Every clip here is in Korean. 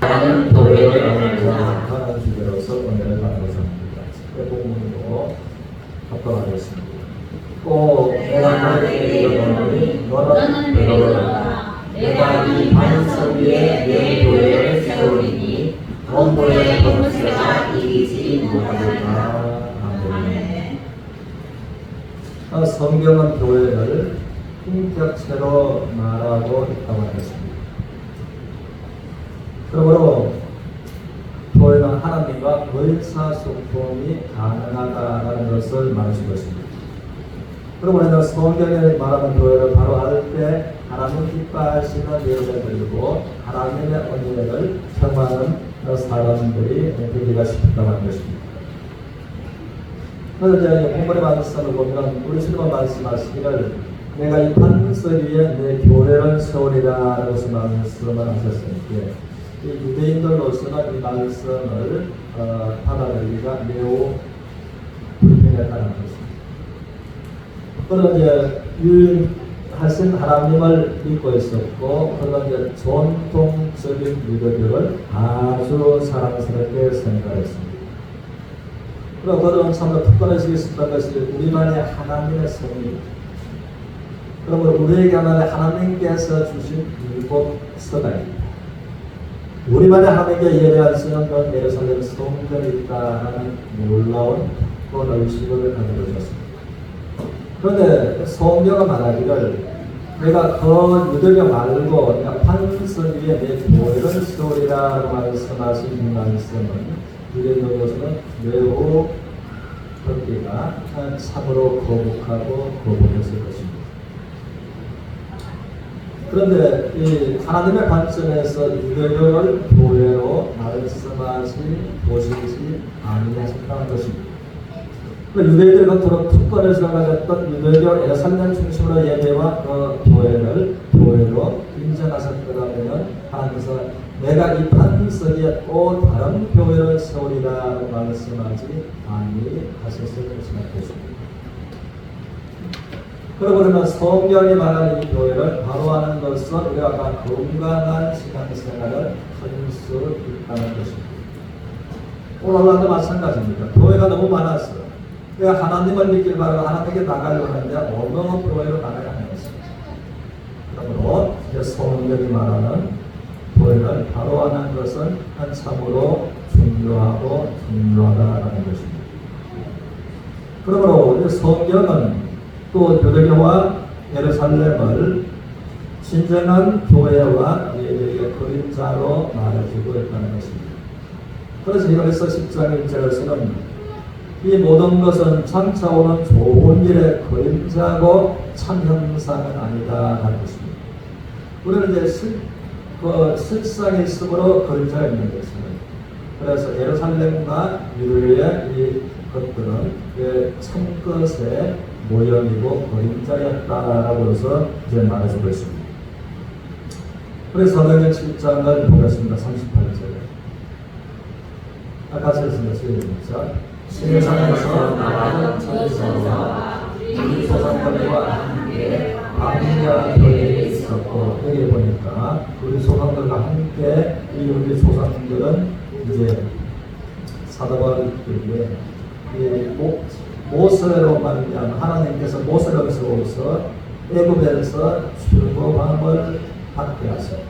나는 교회를 하는 주제로서 은혜를 나누고자 합니다. 본문으로 합독하겠습니다. 또 내가 너에게 이르노니 너는 배로라. 내가 이 반석 위에 내 교회를 세우리니 원고의 권세가 이기지 못하리라. 아멘. 성경은 교회를 인격체로 말하고 있다고 하겠습니다. 그러므로 교회는 하나님과 의사소통이 가능하다는 것을 말해주고 있습니다. 그리고 우리는 성경에 말하는 교회를 바로 알 때 하나님 기뻐하시는 예배를 드리고 하나님의 은혜를 평하는 사람들이 되기가 쉽다는 것입니다. 그래서 이제 본문의 말씀을 보면 우리 주님은 말씀하시기를 내가 이 반석 위에 내 교회를 세우리라 라고 말씀을 하셨으니까 이 유대인들로서는 이 말씀을 받아들이기가 매우 불편했다는 것입니다. 그런 이제 유일하신 하나님을 믿고 있었고, 그런 이제 전통적인 유대교를 아주 사랑스럽게 생각했습니다. 그리고 그들은 참으로 특별하시게 있었던 것이 우리만의 하나님의 성입니다. 그러므로 우리에게 하나님께서 주신 일곱 서가입니다. 우리만의 하나님께 예배할 수 있는 그런 예루살렘 성전이 있다는 놀라운 그런 의식을 가지고 있었습니다. 그런데 성경은 말하기를 내가 그 유대교 말고 내가 반석 위에 내 교회를 세우리라고 말씀하신 이 말씀은 유대교로서는 매우 듣기가 참으로 거북하고 거북했을 것입니다. 그런데 이 하나님의 관점에서 유대교를 교회로 말씀하시 보시지 아니하셨다는 것입니다. 유대인들이 그토록 특권에서 가졌던 유대교 예루살렘 중심으로 예배와 그 교회를 교회로 인정하셨더라면 하나님께서 내가 이 반석에 또 다른 교회를 세우리라고 말씀하지 아니하셨을 것입니다. 그러고 그러면 성경이 말하는 이 교회를 바로하는 것은 우리가 건강한 신앙생활을 할 수 있다는 것입니다. 오늘날도 마찬가지입니다. 교회가 너무 많았어요. 내가 하나님을 믿길 바라고 하나님께 나가려고 하는데 어느 교회로 나가야 하는 것입니다. 그러므로 성경이 말하는 교회를 바로하는 것은 참으로 중요하고 중요하다는 것입니다. 그러므로 성경은 또 유대교와 예루살렘을 진정한 교회와 예배의 그림자로 말해주고 있다는 것입니다. 그래서 이번에서 10장 1절에서는 이 모든 것은 장차 오는 좋은 일의 그림자고 참 형상은 아니다 하는 것입니다. 우리는 이제 실상의 있음으로 그림자가 있는 것입니다. 그래서 예루살렘과 유대의 이 것들은 참것의 모형이고 그림자였다라고 해서 이제 말해주고 있습니다. 그래서 사도행전 7장을 보겠습니다. 38절에 같이 읽습니다. 세상에서 나가는 천사와 우리 조상들과 함께 광야교회에 있었고, 여기 보니까 우리 조상들과 함께 이 우리 조상들은 이제 사도바울에게 모세로 말미암아 하나님께서 모세를 세워서 애굽에서 출애굽함을 받게 하셨고,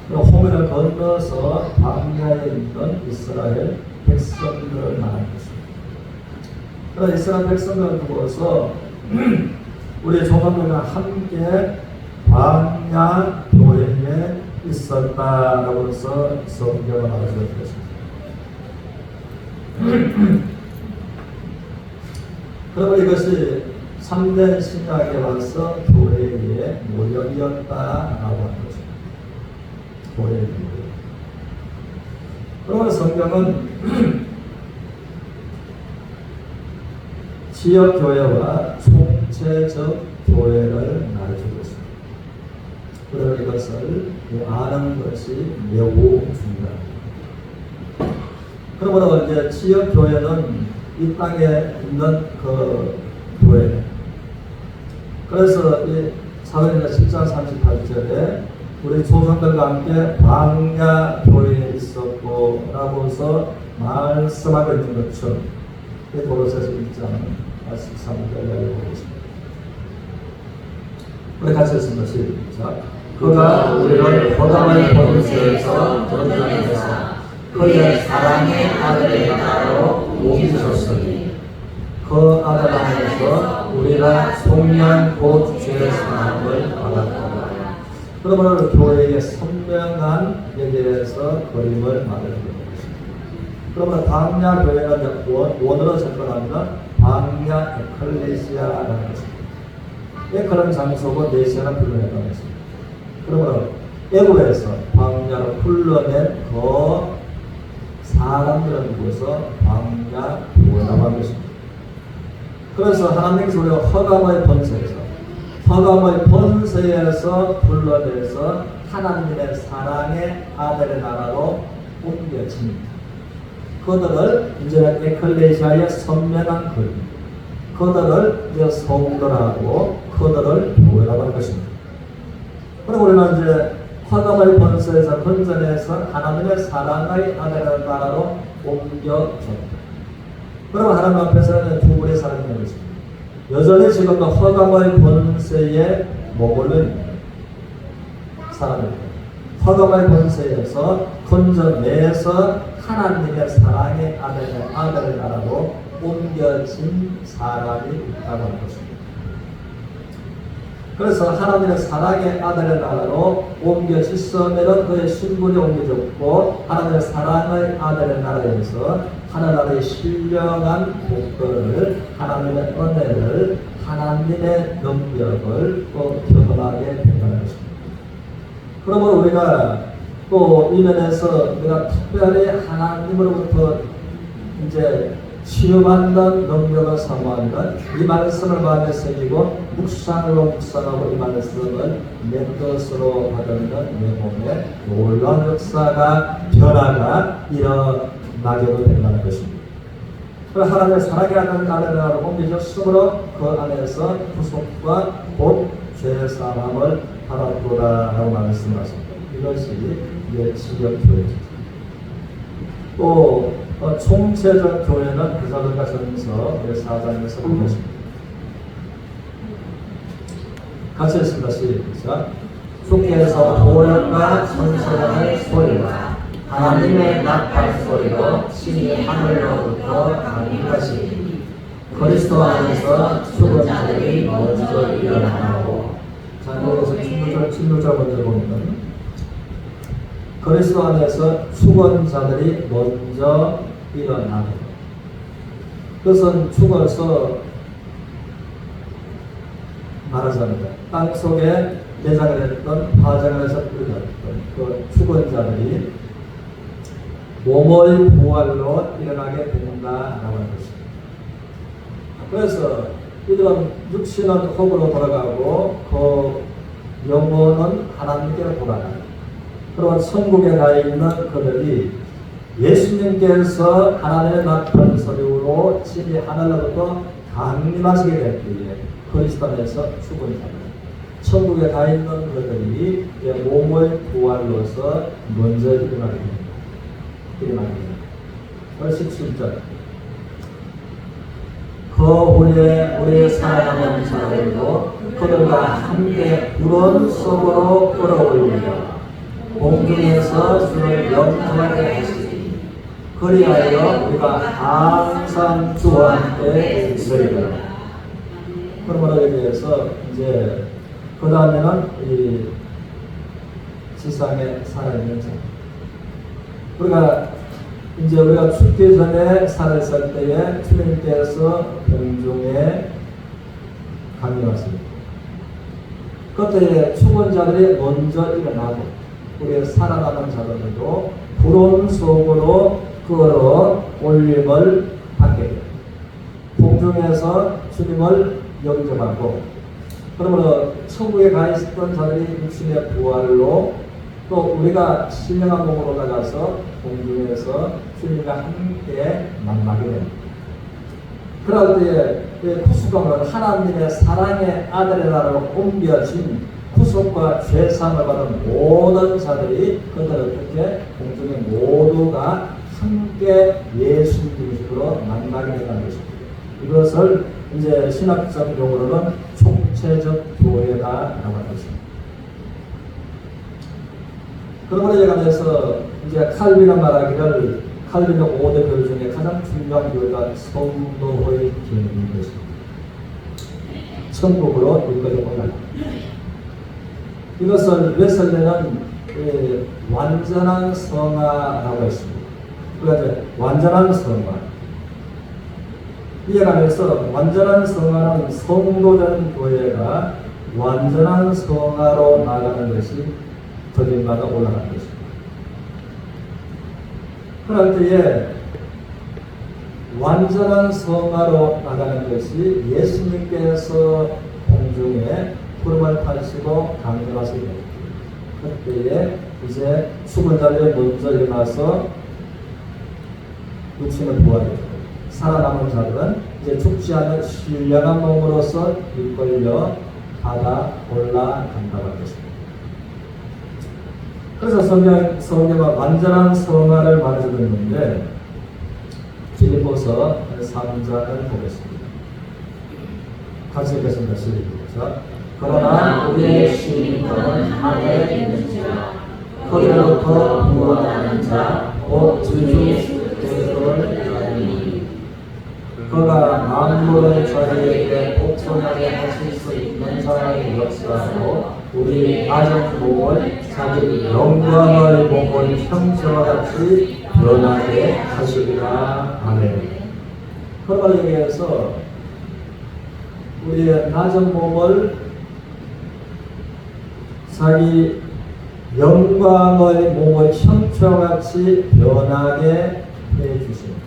그리고 호면을 건너서 광야에 있는 이스라엘 백성들을 말하는 것입니다. 그래서 이스라엘 백성들을 두고서 우리 조상들과 함께 광야 교회에 있었다라고 해서 성경을 말해주고 있습니다. 그리고 이것이 참된 신약에 와서 교회의 모형이었다라고 하는 것입니다. 교회의 모형. 그러면 성경은 지역교회와 총체적 교회를 말해주고 있습니다. 그러나 이것을 아는 것이 매우 중요합니다. 그러므로 이제 지역교회는 이 땅에 있는 그 교회. 그래서 이 사도행전 10장 38절에 우리 조상들과 함께 광야 교회에 있었고 라고서 말씀하고 있는 것처럼 고로새서 1장 13절을 읽어보겠습니다. 우리 같이 읽습니다. 시작. 그가 우리를 허감의 번세에서 건져내사 그의 사랑의 아들의 나라로 옮기셨으니 그 아들 안에서 우리가 속량 곧 죄의 사함을 받았다. 그러므로 교회의 선명한 예배에서 그림을 만들고 그러면 광야 교회는 원어로 접근하면 광야 에클레시아라는 것입니다. 그런 장소고 메시아는 불러냈다는 것입니다. 그러므로 애굽에서 광야로 불러낸 그 사람들을 두고서 광야 교회라고 하는 것입니다. 그래서 하나님께서 우리가 허감의 번세에서 불러내서 하나님의 사랑의 아들의 나라로 옮겨집니다. 그들을 이제는 에클레시아의 선명한 그림, 그들을 이제 성도라고 그들을 교회라고 하는 것입니다. 그리고 우리는 이제 허감의 번세에서 건져내서 하나님의 사랑의 아들의 나라로 옮겨집니다. 그러면 하나님 앞에서는 두 분의 사람이 있는 것입니다. 여전히 지금도 허감의 번세에 머물러 있는 사람입니다. 허감의 번세에서 건져내서 하나님의 사랑의 아들의 나라로 옮겨진 사람이 있다고 하는 것입니다. 그래서 하나님의 사랑의 아들의 나라로 옮겨졌으면 그의 신분이 옮겨졌고 하나님의 사랑의 아들의 나라에서 하나님의 신령한 복들을 하나님의 은혜를 하나님의 능력을 또 경험하게 된다는 것입니다. 그러므로 우리가 또 이 면에서 우리가 특별히 하나님으로부터 이제 치유받는 능력을 사모하는 이 말씀을 마음에 새기고 묵상하고 이 말씀을 내 것으로 받는 내 몸에 놀라운 역사가 변화가 일어나게 된다는 것입니다. 하나님의 사랑의 아들을 옮기셨으므로 그 안에서 구속과 곧 죄사함을 받았도다라고 말씀하십니다. 이것이 지역 교회입니다. 또 총체적 교회는 부사들과 전서 4장에서 본 것입니다. 같이 읽습니다. 시작. 주께서 보혈과 천사장의 소리와 하나님의 나팔 소리로 신이 하늘로부터 강림하시니 그리스도 안에서 죽은 자들이 먼저 일어나고 자, 여기서 16절 먼저 보면 그리스도 안에서 죽은 자들이 먼저 일어나고 그것은 죽어서 말하자면 땅 속에 내장을 했던 파장을 해서 일어났던 그 죽은 자들이 몸의 부활로 일어나게 된다라고 하는 것입니다. 그래서 이들은 육신은 흙으로 돌아가고 그 영혼은 하나님께로 돌아가요. 그리고 천국에 가 있는 그들이 예수님께서 하나님의 나팔 소리로 진이 하늘로부터 강림하시게 될 때에 그리스도 안에서 죽은 자들 천국에 가 있는 그들이 몸의 부활로서 먼저 일어나게 됩니다. 17절 그 후에 우리의 살아남은 자들도 그들과 함께 구름 속으로 끌어올리며 공중에서 주를 영통하게 하시니 그리하여 우리가 항상 주와 함께 있으리라. 그러므로 여기에서 이제 그 다음에는 이 지상에 살아있는 자. 우리가 죽기 전에 살아있을 때에 주님께서 공중에 강림하십니다. 그때 죽은 자들이 먼저 일어나고 우리의 살아남은 자들도 구름 속으로 끌어 올림을 받게 됩니다. 공중에서 주님을 영접하고 그러므로 천국에 가 있었던 자들이 육신의 부활로 또 우리가 신령한 몸으로 나가서 공중에서 주님과 함께 만나게 됩니다. 그럴 때에 구속함은 하나님의 사랑의 아들의 나라로 옮겨진 구속과 죄사함을 받은 모든 자들이 그들 어떻게 공중에 모두가 함께 예수 그리스도로 만나게 된다는 것입니다. 이것을 이제 신학적 용어로는 총체적 교회다라고 하는 것입니다. 그러므로 이에 관해서 이제 칼빈은 말하기를 칼빈의 5대 교회 중에 가장 중요한 교회가 성도의 개념인 것입니다. 천국으로 이끌려 올라갑니다. 이것을 웨슬레는 완전한 성화라고 했습니다. 그래서 완전한 성화. 이에 관해서 완전한 성화는 성도된 교회가 완전한 성화로 나가는 것이 더딘마다 올라가는 것입니다. 그럴 때에 완전한 성화로 나가는 것이 예수님께서 공중에 구름을 타시고 강림하시게 됩니다. 그때에 이제 죽은 자들이 먼저 일어나서 육신을 부활했고 살아남은 자들은 이제 죽지 않는 신령한 몸으로서 이끌려 바다 올라간다고 할 것입니다. 그래서 성경은 완전한 성화를 말해주고 있는데 빌립보서 3장을 보겠습니다. 같이 읽겠습니다. 시작. 그러나 우리의 신인권은 하늘에 있는지라 그리로부터 구원하는 자 곧 주 예수 그리스도를 알리니 그가 만물을 저희에게 복종하게 하실 수 있는 사람이 역사하고 우리 낮은 몸을 자기 영광의 몸을 형체와 같이 변하게 하시리라. 아멘. 그걸 얘기해서 우리의 낮은 몸을 자기 영광의 몸의 형체와 같이 변하게 해주십니다.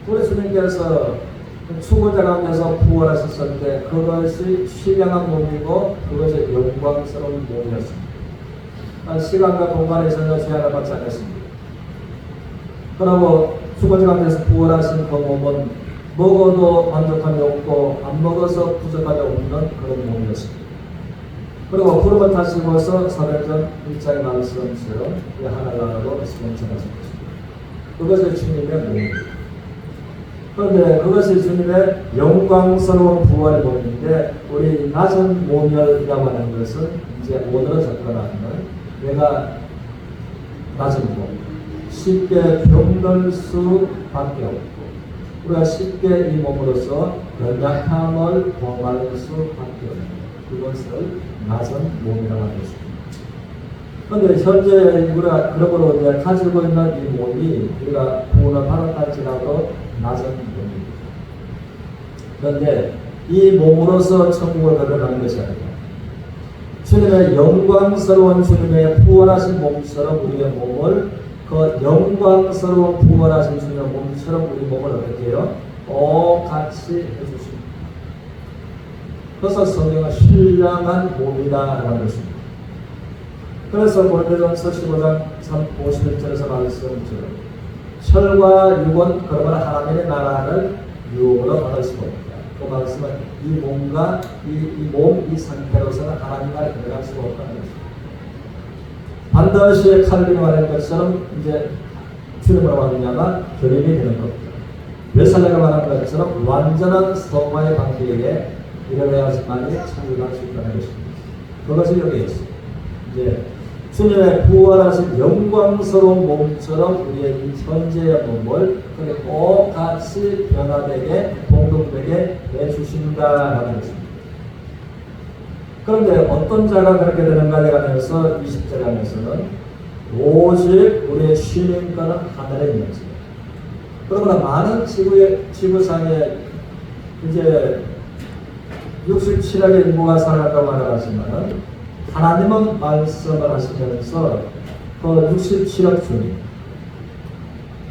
우리 주님께서 죽은 자 가운데서 부활하셨을 때 그것이 신령한 몸이고 그것이 영광스러운 몸이었습니다. 시간과 공간에 전혀 제한을 받지 않았습니다. 그러고 죽은 자 가운데서 부활하신 그 몸은 먹어도 만족함이 없고 안 먹어서 부족함이 없는 그런 몸이었습니다. 그리고 구름을 타시고서 사도행전 1장의 말씀처럼 하늘나라로 승천하신 것입니다. 그것이 주님의 몸입니다. 그런데 그것이 주님의 영광스러운 부활의 몸인데 우리 낮은 몸이라고 하는 것은 이제 오늘은 접근하는 내가 낮은 몸, 쉽게 병들 수밖에 없고 우리가 쉽게 이 몸으로서 연약함을 범할 수밖에 없는 그것을 낮은 몸이라고 하는 것입니다. 그런데 현재 우리가 그러므로 이제 가지고 있는 이 몸이 우리가 구원을 받았할지라도 낮은 몸입니다. 그런데 이 몸으로서 천국을 걸어가는 것이 아니라 주님의 영광스러운 주님의 부활하신 몸처럼 우리의 몸을 그 영광스러운 부활하신 주님의 몸처럼 우리 몸을 어떻게 해요? 똑같이 해주십니다. 그래서 성경은 신령한 몸이다라고 하는 것입니다. 그래서 고린도전서 15장 51절에서 말씀처럼 혈과 육은 그러므로 하나님의 나라를 유업으로 받을 수가 없다. 그 말씀은 이 몸과 이 상태로서는 하나님 나라에 들어갈 수가 없다는 것입니다. 반드시 칼빈이 말한 것처럼 이제 주님으로 말미암아 결임이 되는 겁니다. 웨슬레가 말한 것처럼 완전한 성화의 관계에 이르러야지만이 천국에 갈 수 있다는 것입니다. 그것이 여기에 있습니다. 이제 주님의 부활하신 영광스러운 몸처럼 우리의 이 현재의 몸을 똑같이 변화되게 동등되게 해주신다라는 것입니다. 그런데 어떤 자가 그렇게 되는가에 관해서 20절에 하면서는 오직 우리의 시민과는 하늘에 있는 것입니다. 그러나 많은 지구상에 이제 67억의 인구가 살아간다고 말하지만 하나님은 말씀을 하시면서 그 67억 중에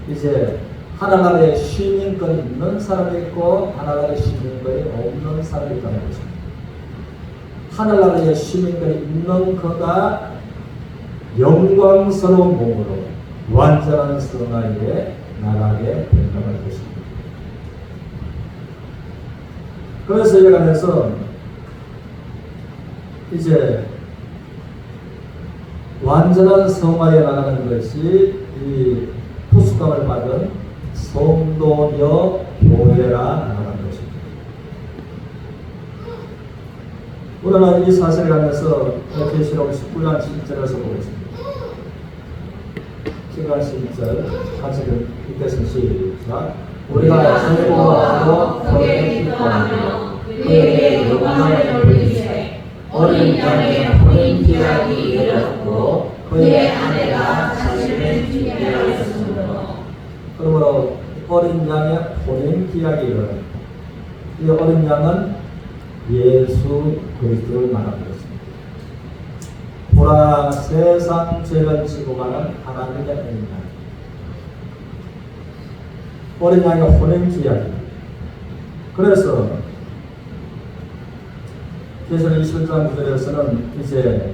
이제 하나나라의 시민권이 있는 사람이 있고 하나나라의 시민권이 없는 사람이 있다는 것입니다. 하늘나라의 시민권이 있는 그가 영광스러운 몸으로 완전한 성화에 나가게 된다는 것입니다. 그래서 이에 관해서 이제 완전한 성화에 나가는 것이 이 부수감을 받은 성도며 교회라 나가는 것입니다. 우리는 이 사실을 가면서 계시록 19장 10절에서 보겠습니다. 19장 10절 같이 읽겠습니다. 시작. 우리가 즐거워하고 그에게 기뻐하며 그에게 영광을 돌리세. 어린 양의 혼인 기약이 이르렀고 그의 아내가 자신을 준비하였으므로. 그러므로 어린 양의 혼인 기약이 이르렀다. 이 어린 양은 예수 그리스도를 말하는 것입니다. 보라 세상 죄를 지고 가는 하나님의 어린 양. 어린 양의 혼인 기약입니다. 그래서 계시록 21장 9절에서는 이제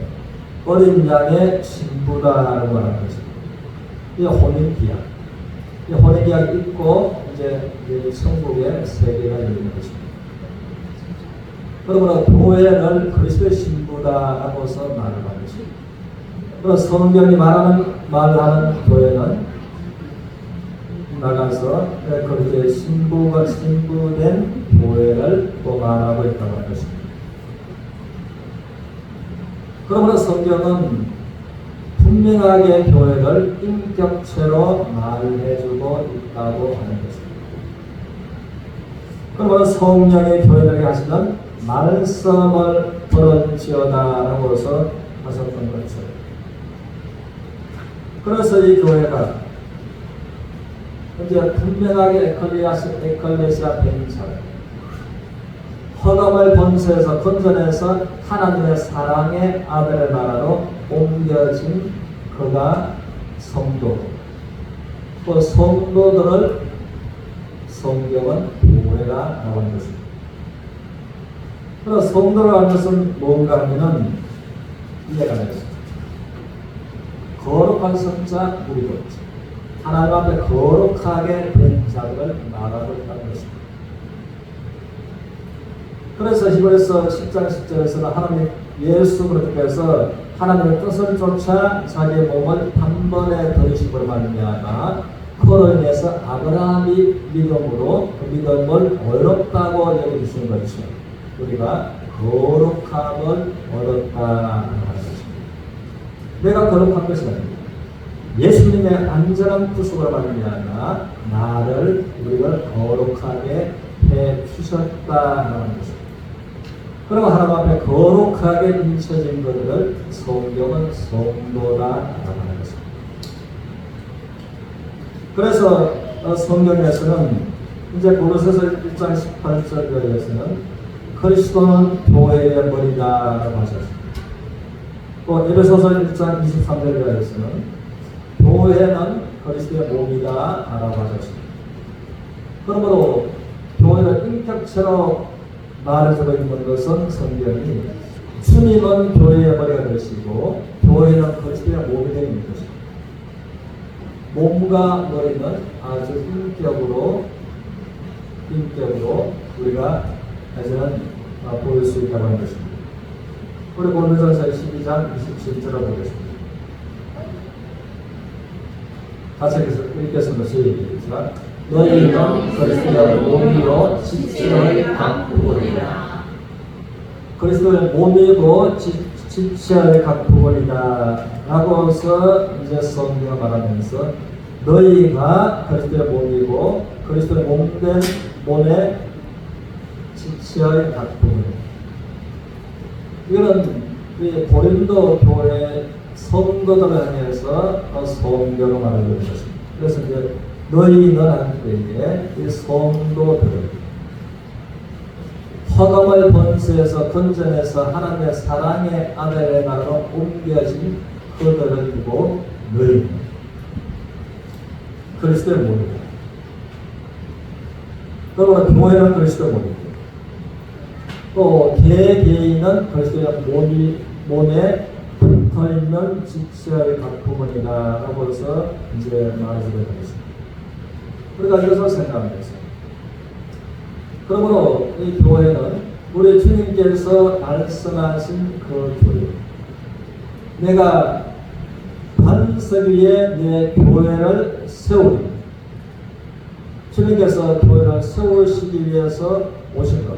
어린 양의 신부다라고 말하는 것입니다. 이 혼인 기약. 이 혼인 기약이 있고 이제 천국의 세계가 열리는 것입니다. 그러므로 교회를 그리스도의 신부다라고서 말을 하는 것입니다. 그래서 성경이 말하는 교회는 나가서 그리스도의 신부가 신부된 교회를 또 말하고 있다고 하는 것입니다. 그러므로 성경은 분명하게 교회를 인격체로 말해주고 있다고 하는 것입니다. 그러므로 성령의 교회들에게 하시는 말씀을 들을지어다라고서 하셨던 것처럼, 그래서 이 교회가 이제 분명하게 에클레시아 벤처를 허감을 본세에서 건전해서 하나님의 사랑의 아들의 나라로 옮겨진 그가 성도, 그 성도들을 성경은 교회라 나오는 것입니다. 그래서 성도라는 것은 뭔가 하면은 이해가 되겠습니다. 거룩한 성자 우리도 하나님 앞에 거룩하게 된 자들을 말하고 있다는 것입니다. 그래서 히브리서 10장 10절에서는 하나님 예수 그리스도께서 하나님의 뜻을 쫓아 자기의 몸을 단번에 들으심으로 말미암아 그로 인해서 아브라함이 믿음으로 그 믿음을 어렵다고 여기신 것이죠. 우리가 거룩함을 얻었다는 것입니다. 내가 거룩한 것이 아닙니다. 예수님의 안전한 구속으로 말미암아 나를 우리를 거룩하게 해 주셨다는 것입니다. 그리고 하나님 앞에 거룩하게 인쳐진 것을 성경은 성도다라는 것입니다. 그래서 성경에서는 이제 고린도서 1장 18절에서는 그리스도는 교회의 머리다라고 하셨습니다. 또 에베소서 1장 23절에서는 교회는 그리스도의 몸이다라고 하셨습니다. 그러므로 교회를 인격체로 말해주고 있는 것은 성경이 주님은 교회의 머리가 되시고 교회는 그리스도의 몸이 되는 것입니다. 몸과 머리는 아주 인격으로 우리가 이제는 보일 수 있다고 하는 것입니다. 우리 고린도전서 12장 27절을 보겠습니다. 같이 읽겠습니다. 시작. 너희는 그리스도의 몸이요 지체의 각 부분이라. 그리스도의 몸이고 지체의 각 부분이다 라고서 이제 성경을 말하면서 너희가 그리스도의 몸이고 그리스도의 몸된 몸의 지체의 각 부분이다. 이거는 고린도 교회 성도들을 향해서 성경을 말하고 있는 것입니다. 그래서 이제 너희는 하는 때에 이 성도들을 허감을 번수해서 건전해서 하나님의 사랑의 아들의 나라로 옮겨진 그들을 두고 너희는 그리스도의 몸이다. 그러므로 교회는 그리스도의 몸이고 또 개개인은 그리스도의 몸에 붙어있는 지체의 각 부분이다라고 해서 이제 말해주고 있습니다. 우리가 이것을 생각합니다. 그러므로 이 교회는 우리 주님께서 말씀하신 그 교회, 내가 반석 위에 내 교회를 세우리. 주님께서 교회를 세우시기 위해서 오신 것.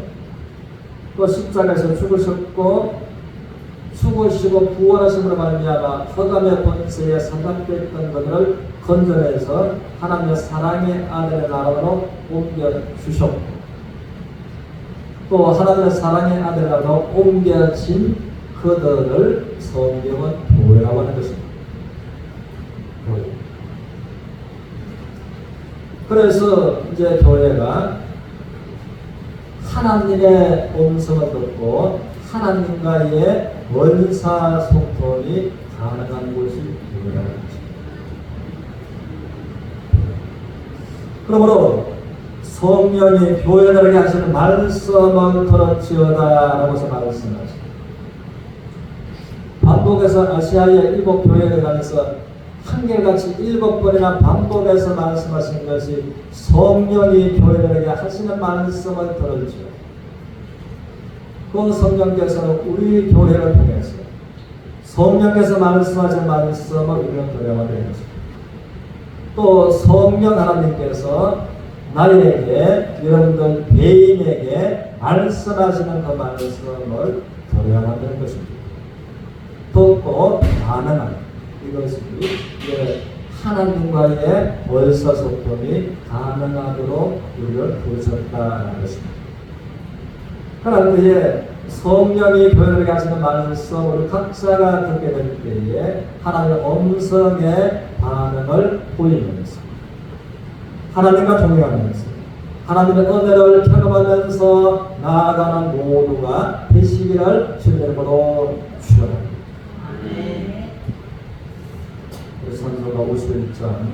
또 십자가에서 죽으셨고 죽으시고 부활하심으로 말미암아 흑암의 권세에 사각됐던 것을 건져내서 하나님의 사랑의 아들의 나라로 옮겨주셨고 또 하나님의 사랑의 아들의 나라로 옮겨진 그들을 성경은 교회라고 하는 것입니다. 교회. 그래서 이제 교회가 하나님의 음성을 듣고 하나님과의 원사소통이 가능한 곳이 교회라는 것입니다. 그러므로 성령이 교회들에게 하시는 말씀을 들었지어다 라고서 말씀하십니다. 반복해서 아시아의 7교회에 관해서 한결같이 7번이나 반복해서 말씀하신 것이 성령이 교회들에게 하시는 말씀을 들었죠. 그 성령께서는 우리 교회를 통해서 성령께서 말씀하신 말씀을 우리는 들어야 되는 것입니다. 또 성령 하나님께서 나에게 여러분들 개인에게 말씀하시는 그 말씀을 들어야만 되는 것입니다. 듣고 반응하는 이것이 하나님과의 의사소통이 가능하도록 우리를 부르셨다는 것입니다. 그러나 그의 성령이 교회에게 하시는 말씀을 각자가 듣게 될 때에 하나님의 음성에 반응을 보이면서 하나님과 동행하면서 하나님의 은혜를 경험하면서 나아가는 모두가 되시기를 주님의 이름으로 축원합니다. 선서가 51장